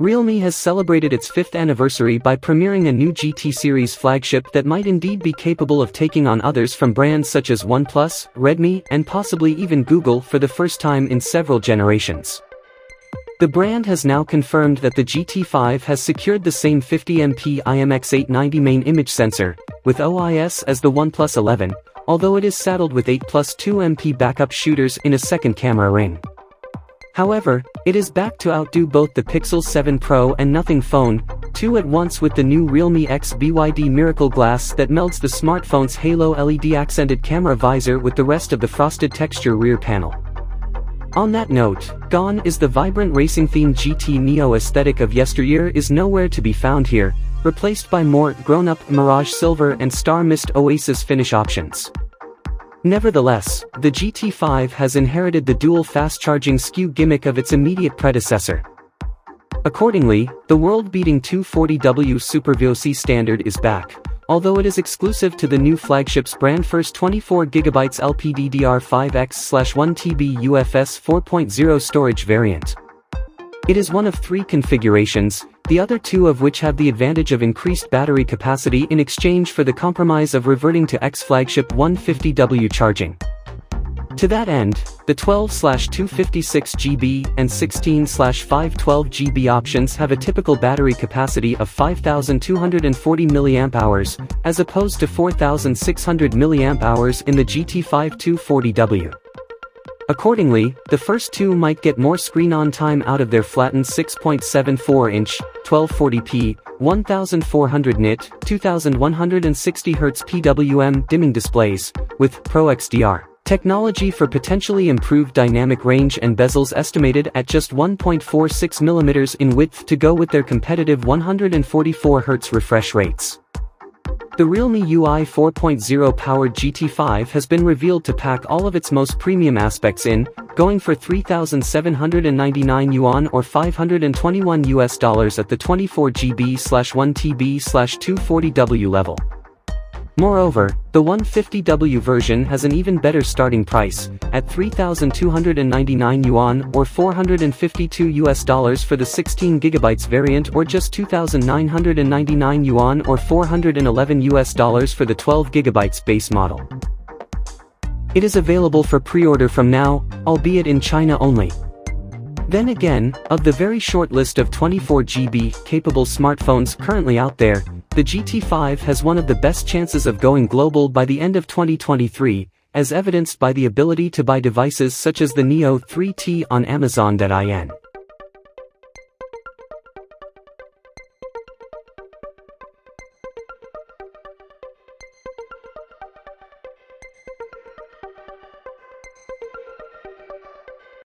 Realme has celebrated its 5th anniversary by premiering a new GT series flagship that might indeed be capable of taking on others from brands such as OnePlus, Redmi, and possibly even Google for the first time in several generations. The brand has now confirmed that the GT5 has secured the same 50MP IMX890 main image sensor, with OIS as the OnePlus 11, although it is saddled with 8+2MP backup shooters in a second camera ring. However, it is back to outdo both the Pixel 7 Pro and Nothing Phone 2 at once with the new Realme X BYD Miracle Glass that melds the smartphone's halo LED accented camera visor with the rest of the frosted texture rear panel. On that note, gone is the vibrant racing-themed GT NEO aesthetic of yesteryear is nowhere to be found here, replaced by more grown-up Mirage Silver and Star Mist Oasis finish options. Nevertheless, the GT5 has inherited the dual fast-charging skew gimmick of its immediate predecessor. Accordingly, the world-beating 240W Super VOC standard is back, although it is exclusive to the new flagship's brand-first 24GB LPDDR5X/1TB UFS 4.0 storage variant. It is one of 3 configurations, the other 2 of which have the advantage of increased battery capacity in exchange for the compromise of reverting to X-flagship 150W charging. To that end, the 12/256GB and 16/512GB options have a typical battery capacity of 5,240 mAh, as opposed to 4,600 mAh in the GT5 240W. Accordingly, the first 2 might get more screen-on time out of their flattened 6.74-inch, 1240p, 1400 nit, 2160 Hz PWM dimming displays, with Pro XDR technology for potentially improved dynamic range and bezels estimated at just 1.46mm in width to go with their competitive 144 Hz refresh rates. The Realme UI 4.0 powered GT5 has been revealed to pack all of its most premium aspects in, going for 3,799 yuan or $521 at the 24GB/1TB/240W level. Moreover, the 150W version has an even better starting price, at 3,299 yuan or $452 for the 16GB variant or just 2,999 yuan or $411 for the 12GB base model. It is available for pre-order from now, albeit in China only. Then again, of the very short list of 24GB capable smartphones currently out there, the GT5 has one of the best chances of going global by the end of 2023, as evidenced by the ability to buy devices such as the Neo 3T on Amazon.in.